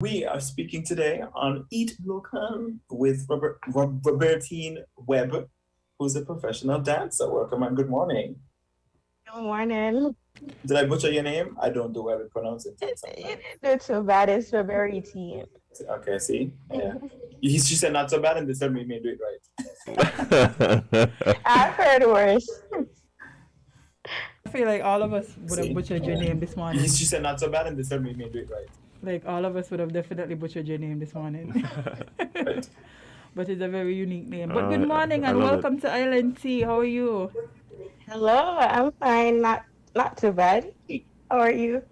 We are speaking today on Eat Local with Robertine Webbe, who's a professional dancer. Welcome and good morning. Good morning. Did I butcher your name? I don't do well with pronouncing things You sometimes. didn't do too bad. It's Roberitine. Okay, see? Yeah. She said not so bad, and this time we may do it I've heard worse. I feel like all of us right. would have See? butchered your name this morning. She said not so bad, and this time we may do it right. Like all of us would have definitely butchered your name this morning. Right. But it's a very unique name. But good morning and welcome to Island Tea. How are you? Hello, I'm fine. Not too bad. How are you?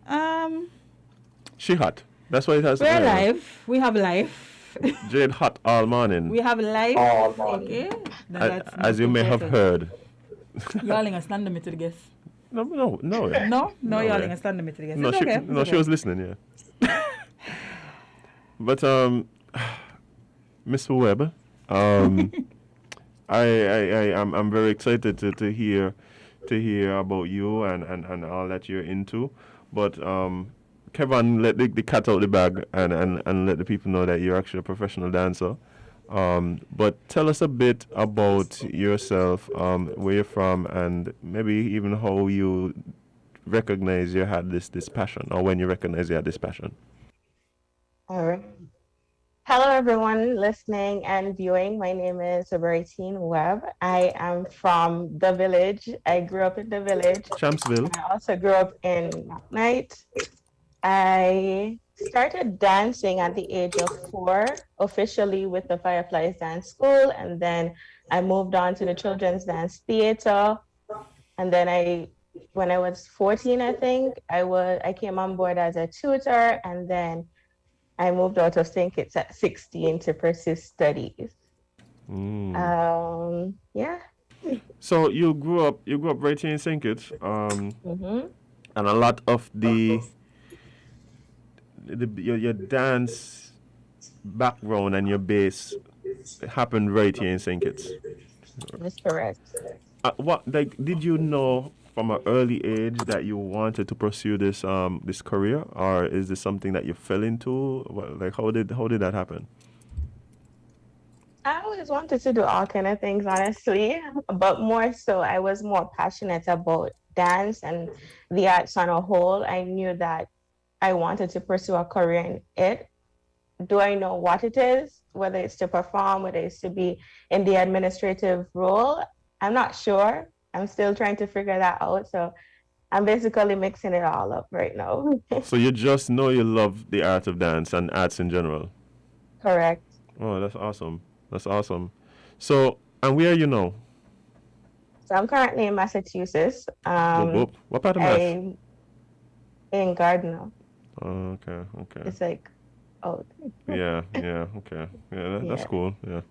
Um, She hot. That's what it has. we're live. We have life. Jade hot all morning. We have life. All morning. Okay. Then A- that's as you may have important. heard. Yawling and stand me to the guest. No. No, No, yawling yeah. and stand me to the guest. No, It's she okay. no, It's she okay. was listening. Yeah. But Mr. Webb, I'm very excited to hear about you and all that you're into. But Kevin, let the cat out the bag and let the people know that you're actually a professional dancer. But tell us a bit about yourself, where you're from, and maybe even how you recognize you had this passion, or when you recognize you had this passion. All right. Hello, everyone listening and viewing. My name is Roberitine Webb. I am from the village. I grew up in the village. Champsville. I also grew up in Knight. I started dancing at the age of 4, officially with the Fireflies Dance School, and then I moved on to the Children's Dance Theater. And then when I was 14, I think I came on board as a tutor, and then I moved out of St. Kitts at 16 to pursue studies. Yeah. So you grew up right here in St. Kitts, hmm and a lot of your dance background and your base happened right here in St. Kitts. That's correct. What did you know from an early age that you wanted to pursue this career, or is this something that you fell into? How did that happen? I always wanted to do all kind of things, honestly, but more so, I was more passionate about dance and the arts on a whole. I knew that I wanted to pursue a career in it. Do I know what it is? Whether it's to perform, whether it's to be in the administrative role, I'm not sure. I'm still trying to figure that out. So I'm basically mixing it all up right now. So you just know you love the art of dance and arts in general. Correct. Oh, that's awesome. That's awesome. So, and where are you now? So I'm currently in Massachusetts. Whoop, whoop. What part of Mass? I'm in Gardner. Oh, okay. It's like, oh, Yeah, okay. Yeah, that's yeah. cool. Yeah.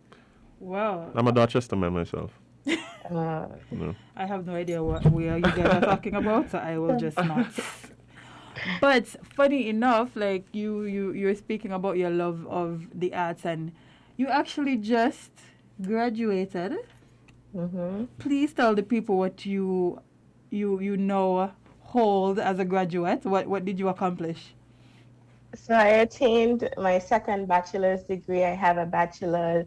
Wow. I'm a Dorchester man myself. Uh, No. I have no idea what you guys are talking about, so I will just not. But funny enough, like you're speaking about your love of the arts, and you actually just graduated. Please tell the people what you know hold as a graduate. What did you accomplish? so I attained my second bachelor's degree. I have a bachelor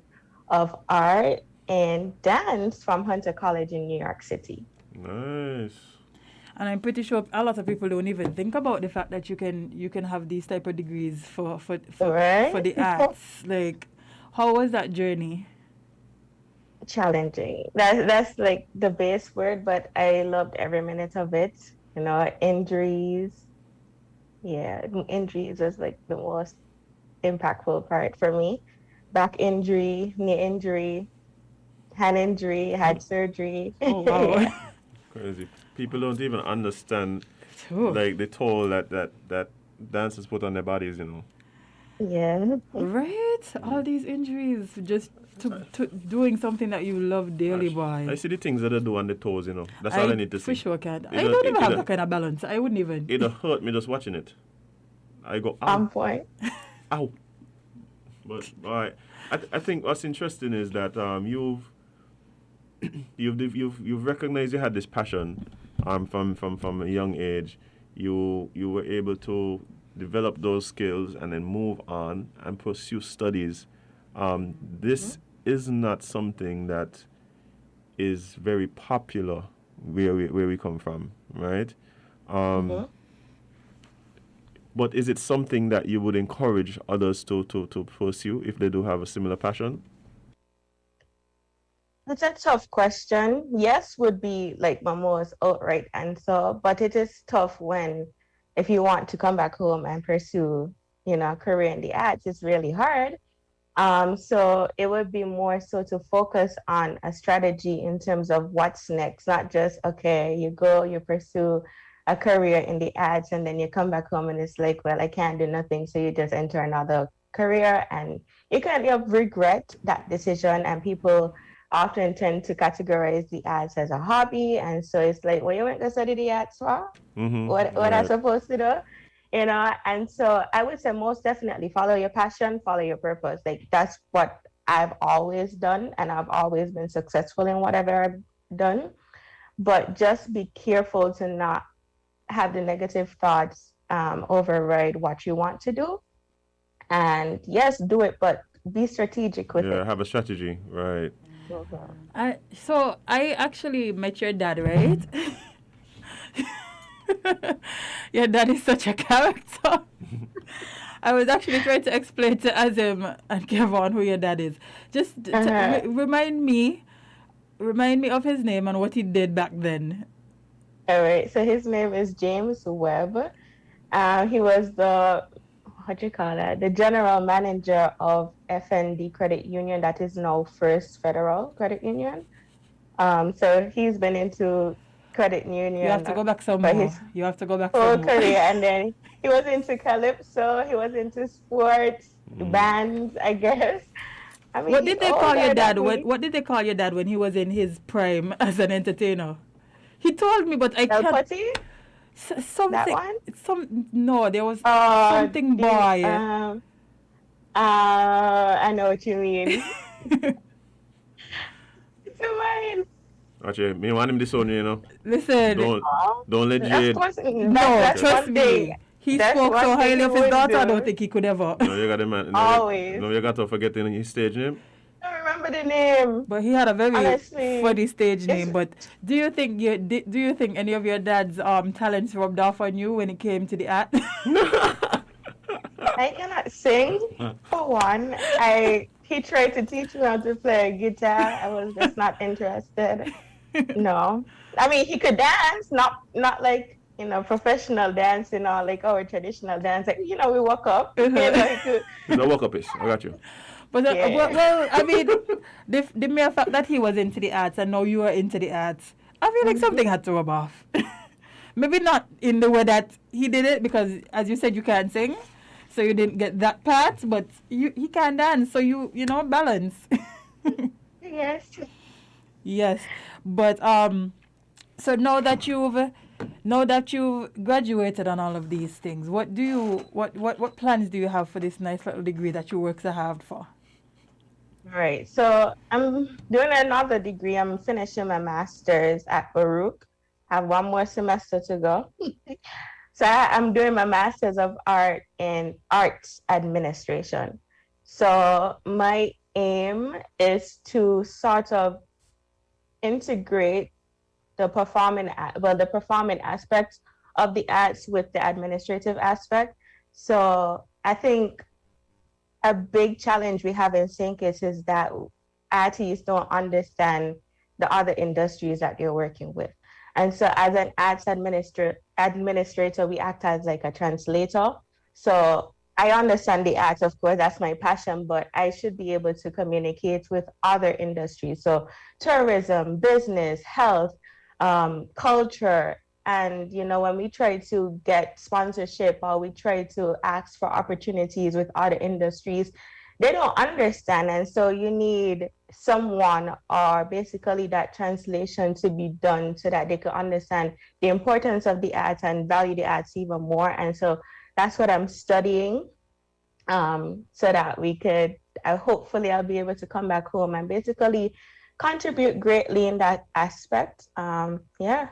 of art in dance from Hunter College in New York City. Nice. And I'm pretty sure a lot of people don't even think about the fact that you can have these type of degrees Right? for the arts. Like, how was that journey? Challenging. That's like the base word, but I loved every minute of it. Injuries. Yeah, injuries was like the most impactful part for me. Back injury, knee injury, hand injury, had surgery. Oh wow. Yeah. Crazy. People don't even understand Ooh. like the toll that dancers put on their bodies, you know. Yeah. Right? All these injuries just to doing something that you love daily, I boy. see the things that they do on the toes, you know. That's all I need to For see. sure can't. It I don't- don't it- even it have don't- that kind of balance. I wouldn't even. It'll hurt me just watching it. I go, On ow, point. ow. But all right, I think what's interesting is that you've recognized you had this passion from a young age. You were able to develop those skills, and then move on and pursue studies. This is not something that is very popular where we come from, right? But is it something that you would encourage others to pursue if they do have a similar passion? It's a tough question. Yes would be like my most outright answer, but it is tough when if you want to come back home and pursue, a career in the arts, it's really hard. So it would be more so to focus on a strategy in terms of what's next, not just, okay, you go, you pursue a career in the arts, and then you come back home and it's like, well, I can't do nothing. So you just enter another career and you kind of regret that decision. And people often tend to categorize the arts as a hobby. And so it's like, well, you went to study the arts for? What I'm supposed to do? And so I would say most definitely follow your passion, follow your purpose. Like that's what I've always done, and I've always been successful in whatever I've done. But just be careful to not have the negative thoughts override what you want to do. And yes, do it, but be strategic with it. Yeah, have a strategy, right? So I actually met your dad, right? Your dad is such a character. I was actually trying to explain to Azim and Kevon who your dad is. Just remind me of his name and what he did back then. All right. So his name is James Webb. He was the the general manager of FND Credit Union, that is now First Federal Credit Union. So he's been into credit union. You have to go back some more. You have to go back whole some more. career, and then he was into calypso. He was into sports, bands, I guess. I mean, what did they call your dad? What did they call your dad when he was in his prime as an entertainer? He told me, but I can't. Putty? Something. That one? No, there was something boy. I know what you mean. It's mine. Actually, me want him this one, Listen. Don't let Jade. Trust me. He spoke so highly of his daughter. I don't think he could ever. No, you got him. Always. No, you got to forget his stage name. I don't remember the name. But he had a very funny stage name. But do you think any of your dad's talents rubbed off on you when it came to the art? I cannot sing, for one. He tried to teach me how to play guitar. I was just not interested. No. I mean, he could dance, not like, professional dance, like our traditional dance. Like, we walk up. He could. No walk up, I got you. But well, I mean, the mere fact that he was into the arts and now you are into the arts, I feel like something had to rub off. Maybe not in the way that he did it, because as you said, you can't sing, so you didn't get that part. But he can dance, so you balance. Yes. Yes, but so now that you've graduated on all of these things, what plans do you have for this nice little degree that you work so hard for? Right. So I'm doing another degree. I'm finishing my master's at Baruch. I have one more semester to go. So I'm doing my master's of art in arts administration. So my aim is to sort of integrate the performing aspects of the arts with the administrative aspect. So I think a big challenge we have in St. Kitts is that artists don't understand the other industries that they're working with. And so as an arts administrator, we act as like a translator. So I understand the arts, of course, that's my passion, but I should be able to communicate with other industries. So tourism, business, health, culture. And, when we try to get sponsorship or we try to ask for opportunities with other industries, they don't understand. And so you need someone, or basically that translation, to be done so that they can understand the importance of the arts and value the arts even more. And so that's what I'm studying, so that we could, hopefully I'll be able to come back home and basically contribute greatly in that aspect. Yeah.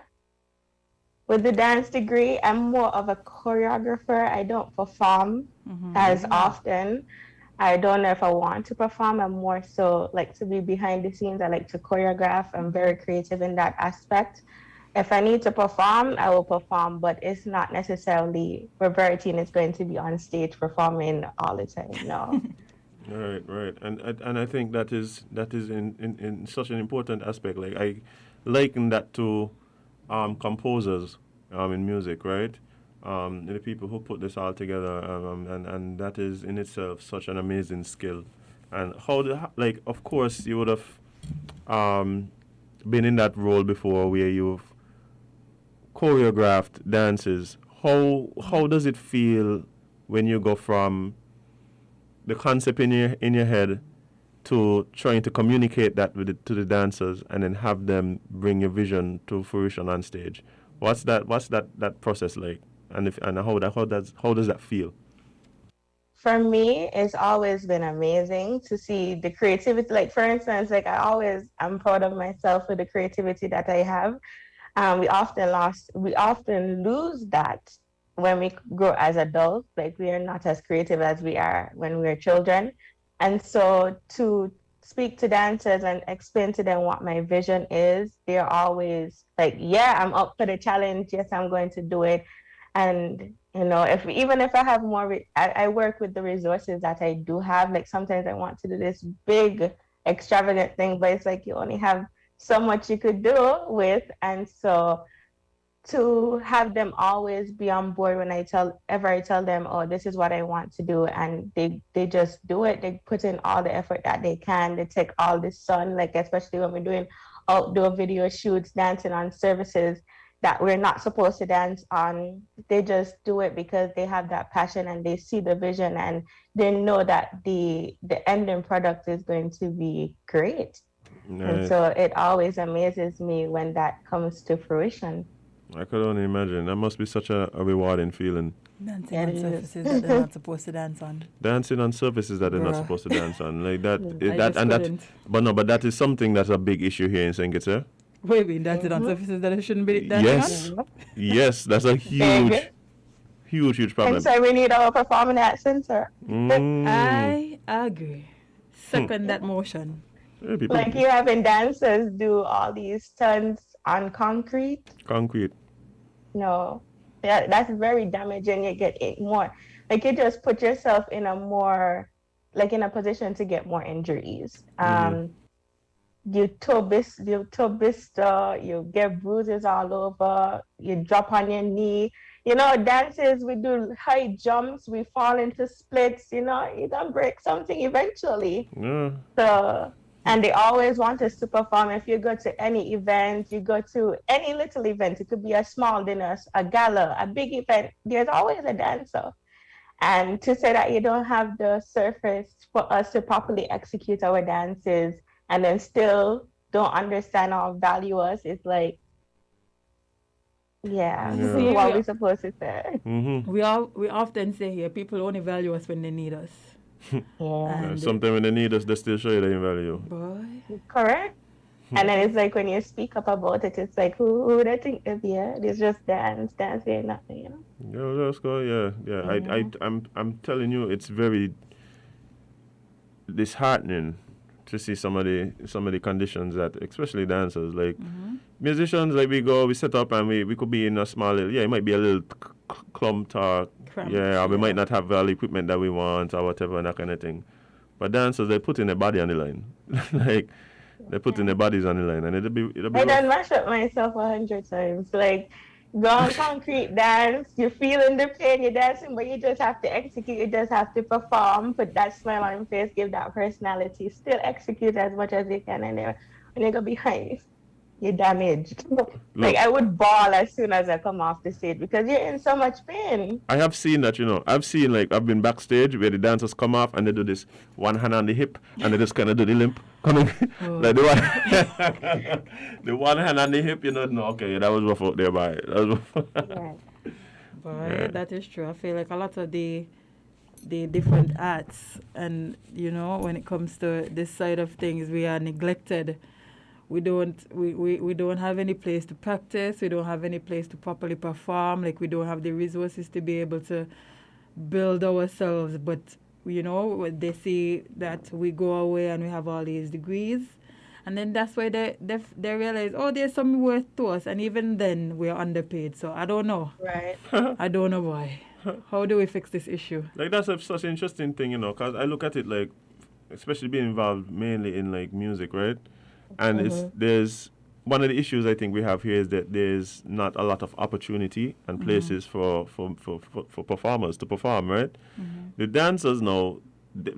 with the dance degree, I'm more of a choreographer. I don't perform as often. I don't know if I want to perform. I'm more so like to be behind the scenes. I like to choreograph. I'm very creative in that aspect. If I need to perform, I will perform, but it's not necessarily Roberitine is going to be on stage performing all the time. No. Right, right, and I think that is in such an important aspect. Like I liken that to composers in music, right? The people who put this all together, and that is in itself such an amazing skill. And like, of course, you would have been in that role before where you've choreographed dances. How does it feel when you go from the concept in your head to trying to communicate that to the dancers and then have them bring your vision to fruition on stage? What's that process like? And how does that feel? For me, it's always been amazing to see the creativity. Like, for instance, like I'm proud of myself for the creativity that I have. We often lose that when we grow as adults. Like, we are not as creative as we are when we are children. And so to speak to dancers and explain to them what my vision is, they're always like, yeah, I'm up for the challenge. Yes, I'm going to do it. And even if I have more, I work with the resources that I do have. Like, sometimes I want to do this big, extravagant thing, but it's like you only have so much you could do with. And so to have them always be on board when I tell them, oh, this is what I want to do, and they just do it. They put in all the effort that they can. They take all the sun, like especially when we're doing outdoor video shoots, dancing on services that we're not supposed to dance on. They just do it because they have that passion and they see the vision and they know that the ending product is going to be great. Nice. And so it always amazes me when that comes to fruition. I could only imagine. That must be such a rewarding feeling. Dancing on surfaces that they're not supposed to dance on. Dancing on surfaces that they're not supposed to dance on, like that. But that is something that's a big issue here in Saint Kitts. Wait, we dancing on surfaces that it shouldn't be dancing on? Yes, that's a huge problem. And so we need our performing arts center. I agree. Second that motion. Yeah, like you having dancers do all these stunts on concrete. No, that's very damaging. You get it more, like you just put yourself in in a position to get more injuries. You toe blister, you get bruises all over, you drop on your knee. Dances, we do high jumps, we fall into splits, you can break something eventually. Yeah. So, and they always want us to perform. If you go to any event, you go to any little event, it could be a small dinner, a gala, a big event, there's always a dancer. And to say that you don't have the surface for us to properly execute our dances and then still don't understand or value us, it's like, See, what are we supposed to say? Mm-hmm. We often say here, people only value us when they need us. Sometimes when they need us, they still show you they value. Boy. Correct. And then it's like when you speak up about it, it's like, who would I think is here? It's just dancing, nothing, Yeah, let's go. Yeah. I'm telling you, it's very disheartening to see some of the conditions that, especially dancers, like musicians, like we set up and we could be in a small little, it might be a little clumped or we might not have all the equipment that we want or whatever and that kind of thing. But dancers, they put in their body on the line. Like they put in their bodies on the line, and it'll be I done mash up myself 100 times. Like, go on concrete dance, you're feeling the pain, you're dancing, but you just have to execute, you just have to perform, put that smile on your face, give that personality, still execute as much as you can, and then when you go behind, you're damaged. Like, I would bawl as soon as I come off the stage because you're in so much pain. I have seen that, I've been backstage where the dancers come off and they do this one hand on the hip and they just kind of do the limp coming. Like the one hand on the hip, no, okay, that was rough out there, boy. Boy, that is true. I feel like a lot of the different arts and, when it comes to this side of things, we are neglected we don't have any place to practice. We don't have any place to properly perform. Like, we don't have the resources to be able to build ourselves. But when they see that we go away and we have all these degrees, and then that's why they realize, oh, there's some worth to us, and even then we're underpaid. So I don't know. Right. I don't know why. How do we fix this issue? Like, that's such an interesting thing, because I look at it like, especially being involved mainly in like music, right? And there's one of the issues I think we have here is that there's not a lot of opportunity and places for performers to perform, right? The dancers now,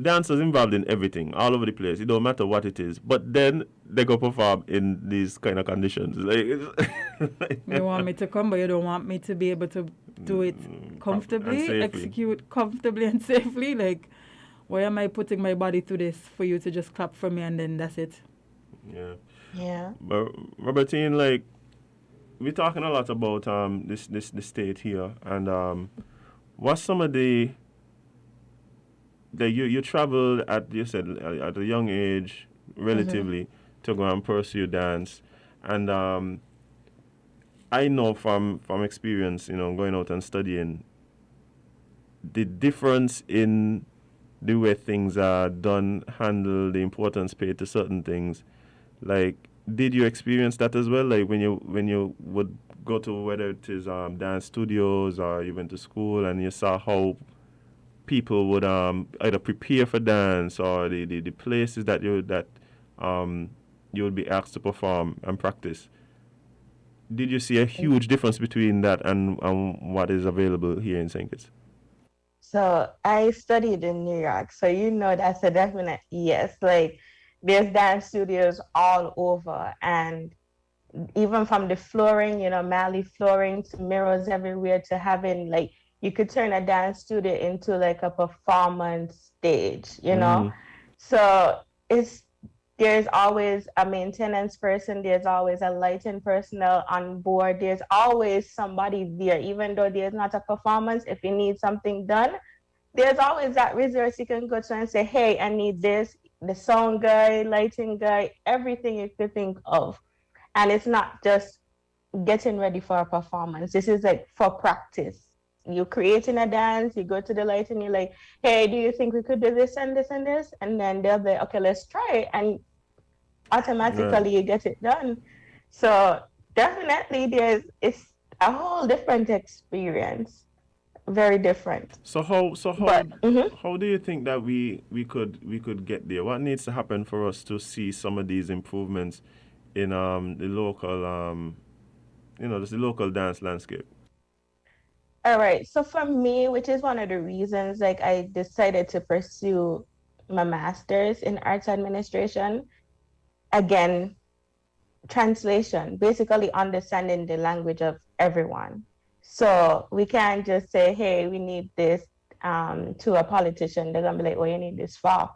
dancers involved in everything, all over the place. It don't matter what it is, but then they go perform in these kind of conditions. Like, you want me to come, but you don't want me to be able to do it comfortably, execute comfortably and safely. Like, why am I putting my body through this for you to just clap for me and then that's it? Yeah. Yeah. But Robertine, like, we're talking a lot about this state here, and what's some of the you traveled at, you said, at a young age relatively to go and pursue dance, and I know from experience, going out and studying, the difference in the way things are done, handled, the importance paid to certain things. Like, did you experience that as well? Like, when you would go to, whether it is dance studios or you went to school, and you saw how people would either prepare for dance, or the places that you would be asked to perform and practice. Did you see a huge difference between that and what is available here in St. Kitts? So I studied in New York, so that's a definite yes. Like, there's dance studios all over, and even from the flooring, Mali flooring, to mirrors everywhere, to having, like, you could turn a dance studio into like a performance stage, So there's always a maintenance person, there's always a lighting personnel on board, there's always somebody there, even though there's not a performance. If you need something done, there's always that resource you can go to and say, hey, I need this, the sound guy, lighting guy, everything you could think of. And it's not just getting ready for a performance. This is like for practice. You're creating a dance, you go to the lighting, you're like, hey, do you think we could do this and this and this? And then they'll be, okay, let's try it. And automatically you get it done. So definitely it's a whole different experience. Very different. So how do you think that we could get there? What needs to happen for us to see some of these improvements in the local just the local dance landscape? All right. So for me, which is one of the reasons, like, I decided to pursue my master's in arts administration, again, translation, basically understanding the language of everyone. So we can't just say, hey, we need this to a politician. They're going to be like, oh, you need this for?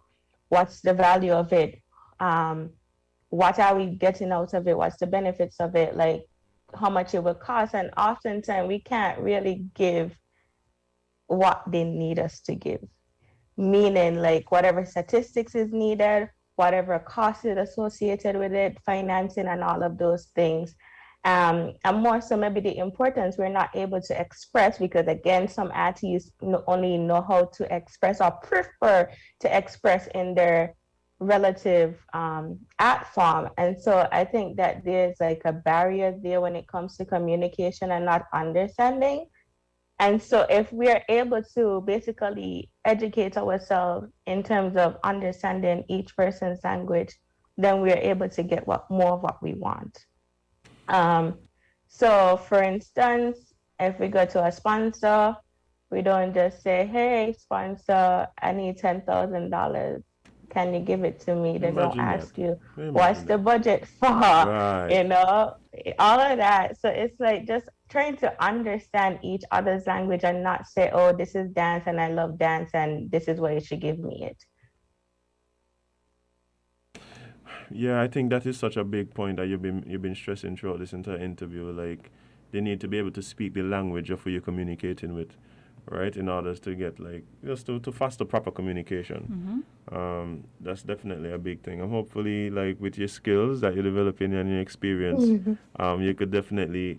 What's the value of it? What are we getting out of it? What's the benefits of it? Like, how much it will cost? And oftentimes we can't really give what they need us to give. Meaning, like, whatever statistics is needed, whatever cost is associated with it, financing and all of those things. And more so maybe the importance we're not able to express, because again, some artists only know how to express or prefer to express in their relative art form. And so I think that there's like a barrier there when it comes to communication and not understanding. And so if we're able to basically educate ourselves in terms of understanding each person's language, then we're able to get more of what we want. So for instance, if we go to a sponsor, we don't just say, hey, sponsor, I need $10,000. Can you give it to me? They don't ask you, what's the budget for? Right. All of that. So it's like just trying to understand each other's language and not say, oh, this is dance and I love dance and this is why you should give me it. Yeah, I think that is such a big point that you've been stressing throughout this entire interview. Like, they need to be able to speak the language of who you're communicating with. right? In order to get like just to foster proper communication. That's definitely a big thing. And hopefully, like with your skills that you're developing and your experience, you could definitely,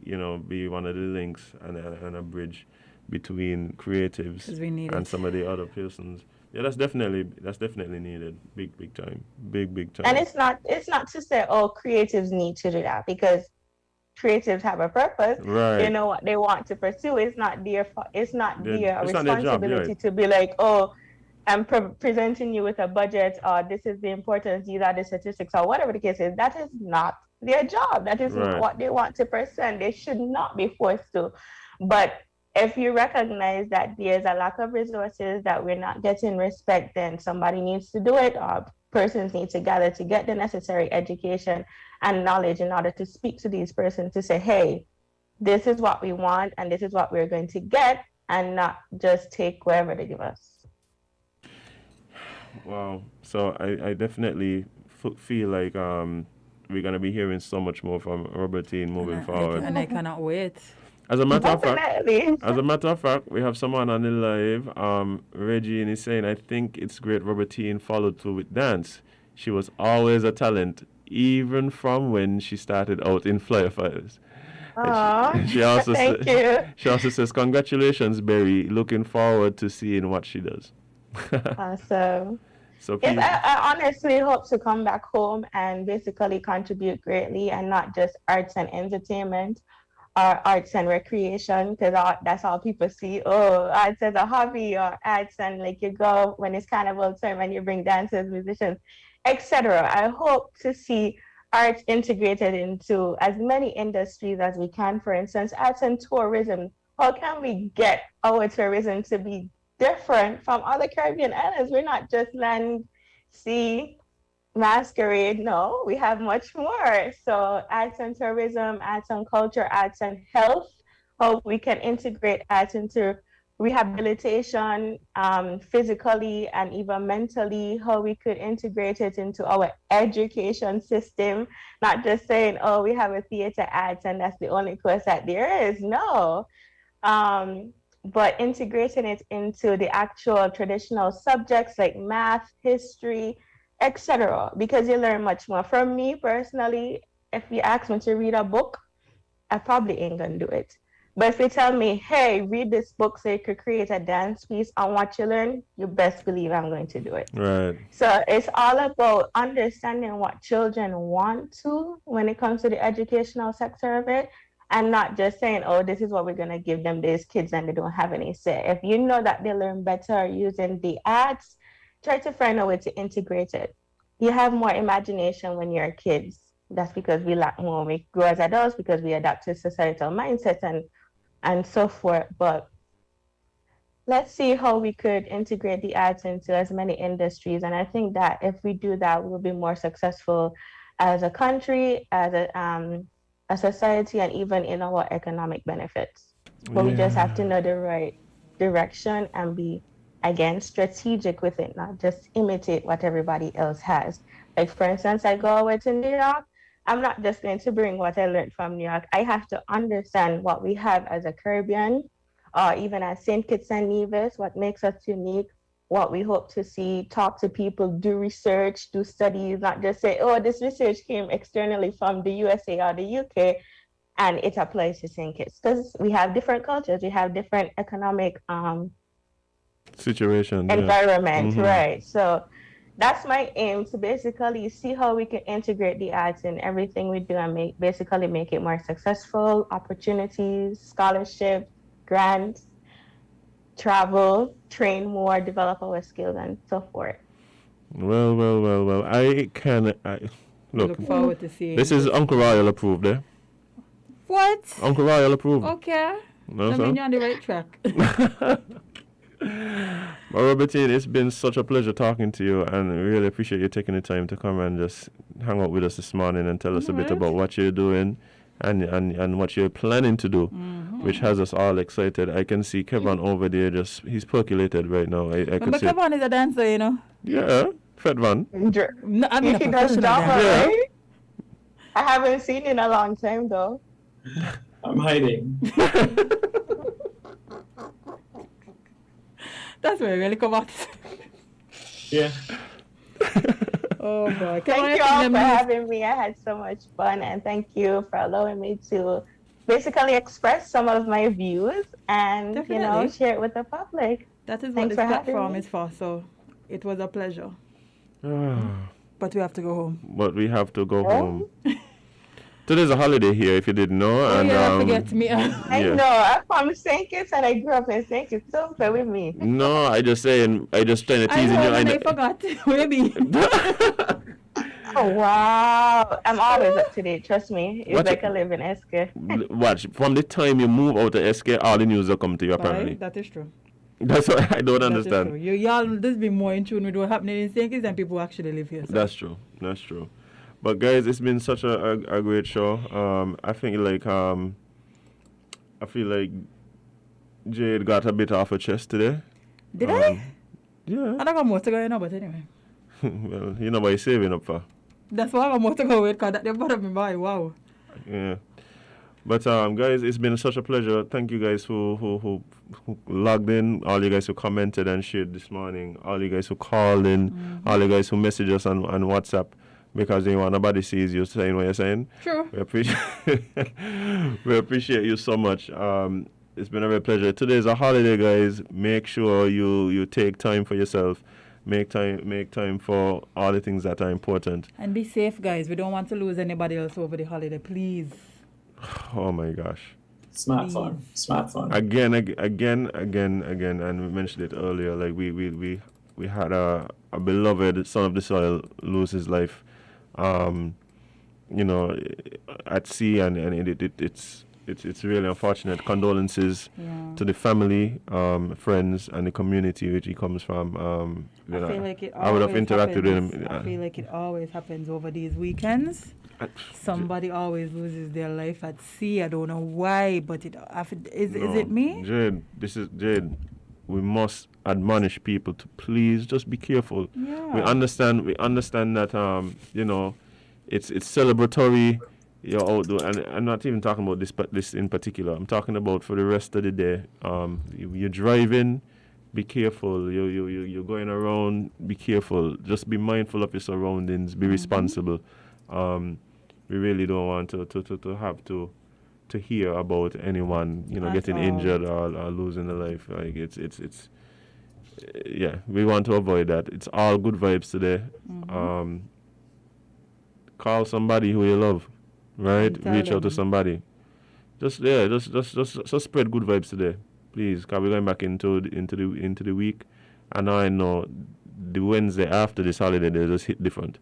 be one of the links and a bridge between creatives 'Cause we need and it. some of the other persons. Yeah, that's definitely needed. Big time. Big time. And it's not to say, oh, creatives need to do that, because creatives have a purpose. Right. They know what they want to pursue. It's not their It's not their job, responsibility right. to be like, oh, I'm presenting you with a budget, or this is the importance, these are the statistics, or whatever the case is. That is not their job. That is not Right. what they want to pursue, and they should not be forced to. But if you recognize that there's a lack of resources, that we're not getting respect, then somebody needs to do it, or persons need to gather to get the necessary education and knowledge in order to speak to these persons to say, hey, this is what we want and this is what we're going to get, and not just take wherever they give us. Wow. So I definitely feel like we're gonna be hearing so much more from Roberitine moving forward. And I cannot wait. As a matter of fact, Definitely. we have someone on the live. Regine is saying, I think it's great Roberitine followed through with dance. She was always a talent, even from when she started out in Firefighters. Aww, She also thank you. She also says, congratulations, Berry. Looking forward to seeing what she does. Awesome. So Yes, please, I honestly hope to come back home and basically contribute greatly, and not just arts and entertainment or arts and recreation, because that's all people see. Oh, arts as a hobby, or arts, and like you go when it's carnival time and you bring dancers, musicians, etc. I hope to see arts integrated into as many industries as we can. For instance, arts and tourism. How can we get our tourism to be different from other Caribbean islands? We're not just land, sea, masquerade. No, we have much more. So arts and tourism, arts and culture, arts and health, how we can integrate arts into rehabilitation, physically and even mentally, how we could integrate it into our education system, not just saying, oh, we have a theater arts and that's the only course that there is. No. But integrating it into the actual traditional subjects like math, history, etc., because you learn much more. For me personally, if you ask me to read a book, I probably ain't gonna do it. But if you tell me, hey, read this book so you could create a dance piece on what you learn, you best believe I'm going to do it. right. So it's all about understanding what children want to when it comes to the educational sector of it, and not just saying, oh, this is what we're going to give them, these kids, and they don't have any say. If you know that they learn better using the arts, try to find a way to integrate it. You have more imagination when you're kids. That's because we lack more. We grow as adults because we adapt to societal mindsets and so forth. But let's see how we could integrate the arts into as many industries. And I think that if we do that, we'll be more successful as a country, as a society, and even in our economic benefits. But we just have to know the right direction and be, again, strategic with it, not just imitate what everybody else has. Like, for instance, I go away to New York. I'm not just going to bring what I learned from New York. I have to understand what we have as a Caribbean, or even as St. Kitts and Nevis, what makes us unique, what we hope to see, talk to people, do research, do studies, not just say, oh, this research came externally from the USA or the UK and it applies to St. Kitts. Because we have different cultures, we have different economic Situation. environment, right? So that's my aim, to basically see how we can integrate the arts in everything we do and make it more successful, opportunities, scholarships, grants, travel, train more, develop our skills, and so forth. Well. I Look forward to seeing This is Uncle Royal approved, eh? What? Uncle Royal approved. Okay. No, I sir? mean, you're on the right track. But Robertine, it's been such a pleasure talking to you, and I really appreciate you taking the time to come and just hang out with us this morning and tell us a bit about what you're doing and what you're planning to do, which has us all excited. I can see Kevin over there, he's percolated right now. I could But see. Kevin is a dancer, you know. Yeah, Fedvan. No, I mean, a He does professional drama, dancer. Yeah. right? I haven't seen in a long time though. I'm hiding. That's where it really come out. Yeah. Oh boy. Thank you all for having me. I had so much fun, and thank you for allowing me to basically express some of my views and Definitely. share it with the public. That is what Thanks this for having platform me. is for. So it was a pleasure. Ah, But we have to go home. but we have to go Oh. home. Today's a holiday here, if you didn't know. Oh and yeah, forget me. I Yeah. know. I'm from St. Kitts and I grew up in St. Kitts. Don't play with me. No, I just trying to I tease you. know, and I forgot. Maybe. Oh, wow. I'm always up to date. Trust me. It's What like you- I live in SK. Watch, from the time you move out of SK, all the news will come to you, apparently. Right? That is true. That's what I don't That is understand. true. Y'all just be more in tune with what's happening in St. Kitts than people who actually live here. So. That's true. That's true. But guys, it's been such a great show. I think I feel like Jade got a bit off her chest today. Did I? Yeah. I don't got more to go, but anyway. Well, you know what you're saving up for. That's why I got more to go with, because that they bother me by. Wow. Yeah. But guys, it's been such a pleasure. Thank you guys who logged in, all you guys who commented and shared this morning, all you guys who called in, all you guys who messaged us on WhatsApp, because nobody sees you saying what you're saying. True. We appreciate you so much. It's been a real pleasure. Today is a holiday, guys. Make sure you take time for yourself. Make time for all the things that are important. And be safe, guys. We don't want to lose anybody else over the holiday, please. Oh my gosh. Smart fun. Smart fun. Again, and we mentioned it earlier. Like we had a beloved son of the soil lose his life, at sea, and it's really unfortunate. Condolences to the family, friends, and the community which he comes from. I feel like it I would have always interacted with happens. him. I feel like it always happens over these weekends. Somebody always loses their life at sea. I don't know why, but is it me? Jade, this is Jade. We must admonish people to please just be careful. Yeah. We understand that it's celebratory. You're out there, and I'm not even talking about this in particular. I'm talking about for the rest of the day. You're driving, be careful. You're going around, be careful. Just be mindful of your surroundings. Be responsible. We really don't want to have to hear about anyone getting injured or losing their life. Like it's we want to avoid that. It's all good vibes today. Call somebody who you love, right? Reach out to somebody. Just spread good vibes today, please. Cause we're going back into the week, and now I know the Wednesday after this holiday they just hit different.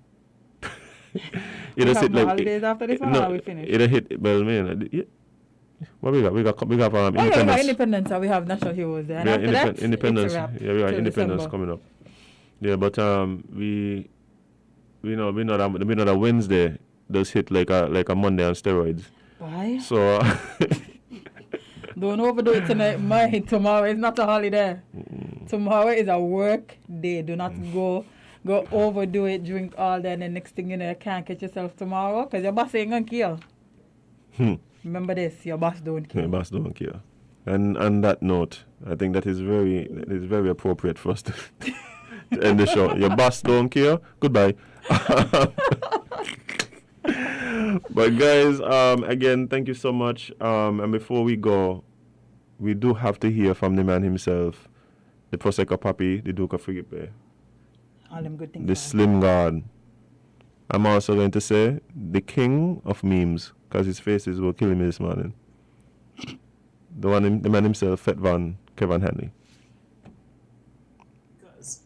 We have more holidays after this one, or we finish? It'll hit. Well, man, what we got? We got Independence. We got Independence, and we have National Heroes there. And after that, Independence. it's a wrap Yeah, we got till Independence December. coming up. Yeah, but we know that Wednesday does hit like a Monday on steroids. Why? So Don't overdo it tonight. Tomorrow is not a holiday. Tomorrow is a work day. Do not go overdo it, drink all day, and the next thing you know, you can't catch yourself tomorrow because your boss ain't gonna care. Remember this, your boss don't care. your boss don't care. And on that note, I think that is very appropriate for us to end the show. Your boss don't care. Goodbye. But guys, again, thank you so much. And before we go, we do have to hear from the man himself, the Prosecco Papi, the Duke of Frigipe, All them good things. the Slim God. I'm also going to say the king of memes, because his faces were killing me this morning. The man himself, Kevin Henley. Because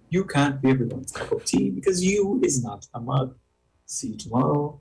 you can't be everyone's cup of tea because you is not a mug. See you tomorrow.